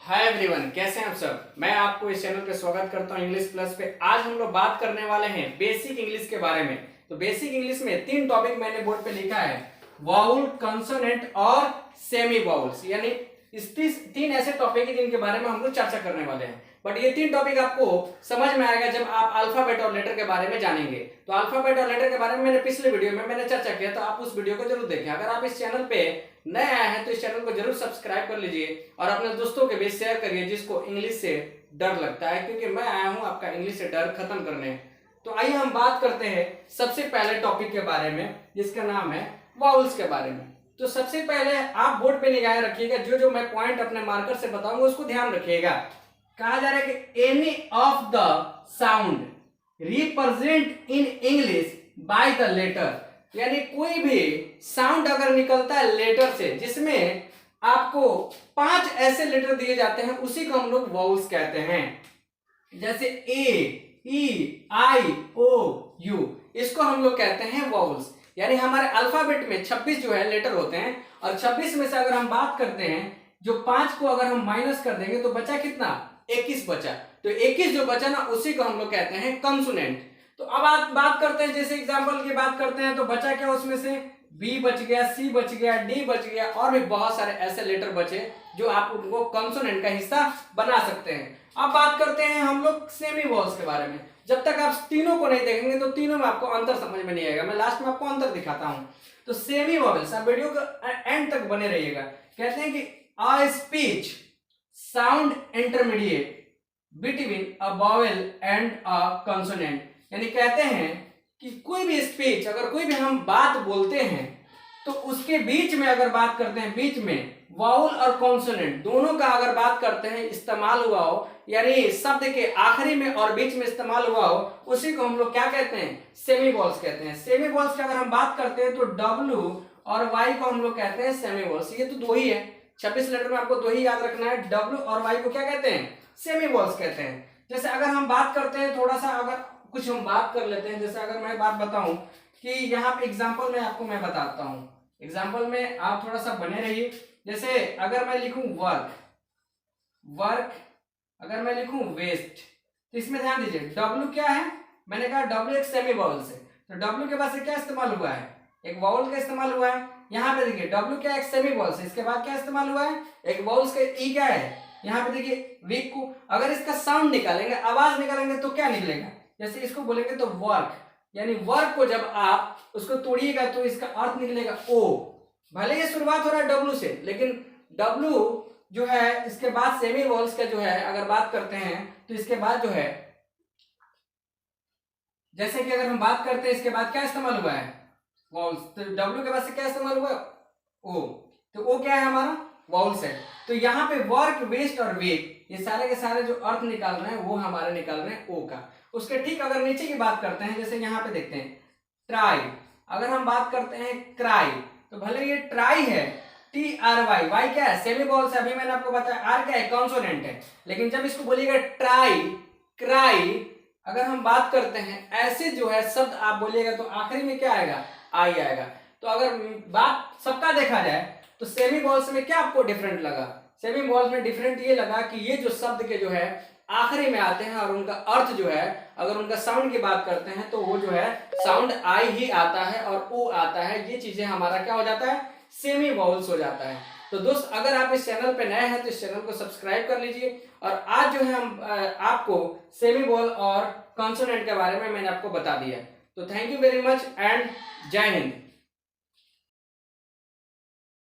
Hi everyone, कैसे हैं आप सब। मैं आपको इस चैनल पे स्वागत करता हूं इंग्लिश प्लस पे। आज हम लोग बात करने वाले हैं बेसिक इंग्लिश के बारे में। तो बेसिक इंग्लिश में 3 टॉपिक मैंने बोर्ड पे लिखा है, वाउल, कंसोनेंट और सेमी वाउल्स। यानी इस 3 ऐसे टॉपिक है जिनके बारे में हम लोग चर्चा करने वाले हैं। बट ये 3 टॉपिक आपको समझ में आएगा जब आप अल्फाबेट और लेटर के बारे में जानेंगे। तो अल्फाबेट और लेटर के बारे में मैंने पिछले वीडियो में मैंने चर्चा किया, तो आप उस वीडियो को जरूर देखें। अगर आप इस चैनल पे नए आए हैं तो इस चैनल को जरूर सब्सक्राइब कर लीजिए और अपने दोस्तों के बीच शेयर करिए जिसको इंग्लिश से डर लगता है, क्योंकि मैं आया हूं आपका इंग्लिश से डर खत्म करने। तो आइए हम बात करते हैं सबसे पहले टॉपिक के बारे में, जिसका नाम है वाउल्स के बारे में। तो सबसे पहले आप बोर्ड पे निगाह रखिएगा, जो मैं पॉइंट अपने मार्कर से बताऊंगा उसको ध्यान रखिएगा। कहा जा रहा है कि any of the sound represent in English by the letter, यानी कोई भी साउंड अगर निकलता है लेटर से जिसमें आपको 5 ऐसे लेटर दिए जाते हैं, उसी को हम लोग वाउल्स कहते हैं। जैसे ए, ई, आई, ओ, यू, इसको हम लोग कहते हैं वाउल्स। यानी हमारे अल्फाबेट में 26 जो है लेटर होते हैं, और 26 में से अगर हम बात करते हैं, जो 5 को अगर हम माइनस कर देंगे तो बचा कितना, 21 बचा। तो 21 जो बचा ना, उसी को हम लोग कहते हैं कंसोनेंट। तो अब आप बात करते हैं, जैसे एग्जांपल की बात करते हैं, तो बचा क्या उसमें से, बी बच गया, सी बच गया, डी बच गया, और भी बहुत सारे ऐसे लेटर बचे जो आप उनको कंसोनेंट का हिस्सा बना सकते हैं। अब बात करते हैं हम लोग सेमी वॉल्स के बारे में। जब तक आप तीनों को नहीं देखेंगे तो तीनों में आपको अंतर समझ में नहीं आएगा। मैं लास्ट में आपको अंतर दिखाता हूं। तो सेमी वॉवेल्स, आप वीडियो के एंड तक बने रहिएगा। कहते हैं कि a speech sound intermediate between a vowel and a consonant, यानी कहते हैं कि कोई भी स्पीच, अगर कोई भी हम बात बोलते हैं तो उसके बीच में अगर बात करते हैं, बीच में वाउल और कॉन्सोनेंट दोनों का अगर बात करते हैं, इस्तेमाल हुआ हो, यानी शब्द के आखिरी में और बीच में इस्तेमाल हुआ हो, उसी को हम लोग क्या कहते हैं, सेमी वॉल्स कहते हैं। सेमी वॉल्स की अगर हम बात करते हैं तो डब्ल्यू और वाई को हम लोग कहते हैं सेमी वॉल्स। ये तो 2 ही है, 26 लेटर में आपको 2 ही याद रखना है। डब्ल्यू और वाई को क्या कहते हैं, सेमी वॉल्स कहते हैं। जैसे अगर हम बात करते हैं, थोड़ा सा अगर कुछ हम बात कर लेते हैं, जैसे अगर मैं बात बताऊं कि यहाँ पे एग्जांपल में आपको मैं बताता हूं, एग्जांपल में आप थोड़ा सा बने रहिए। जैसे अगर मैं लिखूं वर्क, वर्क, अगर मैं लिखूं वेस्ट, तो इसमें ध्यान दीजिए डब्ल्यू क्या है, मैंने कहा डब्ल्यू एक सेमी वाउल से, तो डब्ल्यू के बाद से क्या इस्तेमाल हुआ है, एक वाउल का इस्तेमाल हुआ है। यहाँ पे देखिए डब्ल्यू क्या, एक सेमी वाउल से, इसके बाद क्या इस्तेमाल हुआ है, एक वाउल का ई क्या है, यहाँ पे देखिए वीक को अगर इसका साउंड निकालेंगे, आवाज निकालेंगे तो क्या निकलेगा, जैसे इसको बोलेंगे तो वर्क, यानी वर्क को जब आप उसको तोड़िएगा तो इसका अर्थ निकलेगा ओ। भले ये शुरुआत हो रहा है डब्ल्यू से, लेकिन डब्ल्यू जो है इसके बाद सेमी वॉल्स का जो है अगर बात करते हैं तो इसके बाद जो है, जैसे कि अगर हम बात करते हैं इसके बाद क्या इस्तेमाल हुआ है, वॉल्स, तो डब्ल्यू के बाद से क्या इस्तेमाल हुआ, ओ, तो ओ क्या है हमारा, वॉल्स है। तो यहाँ पे वर्क, वेस्ट और वेक, ये सारे के सारे जो अर्थ निकाल रहे हैं वो हमारे निकाल रहे हैं ओ का। उसके ठीक अगर नीचे की बात करते हैं, जैसे यहाँ पे देखते हैं ट्राई, अगर हम बात करते हैं क्राई, तो भले ये ट्राई है, टी आर वाई, वाई क्या है, सेमी वॉल्स है, अभी मैंने आपको बताया, आर क्या है, कॉन्सोनेंट है। लेकिन जब इसको बोलिएगा ट्राई, क्राई, अगर हम बात करते हैं ऐसे जो है शब्द आप बोलिएगा तो आखिरी में क्या आएगा, आई आएगा। तो अगर बात सबका देखा जाए तो सेमी वॉल्स में क्या आपको डिफरेंट लगा, सेमी वॉल्स में डिफरेंट ये लगा कि ये जो शब्द के जो है आखिरी में आते हैं और उनका अर्थ जो है, अगर उनका साउंड की बात करते हैं तो वो जो है साउंड आई ही आता है और ओ आता है। ये चीजें हमारा क्या हो जाता है, सेमी वॉल्स हो जाता है। तो दोस्त अगर आप इस चैनल पे नए हैं तो इस चैनल को सब्सक्राइब कर लीजिए। और आज जो है हम आपको सेमी वॉल और कॉन्सोनेंट के बारे में मैंने आपको बता दिया। तो thank you very much and जय हिंद।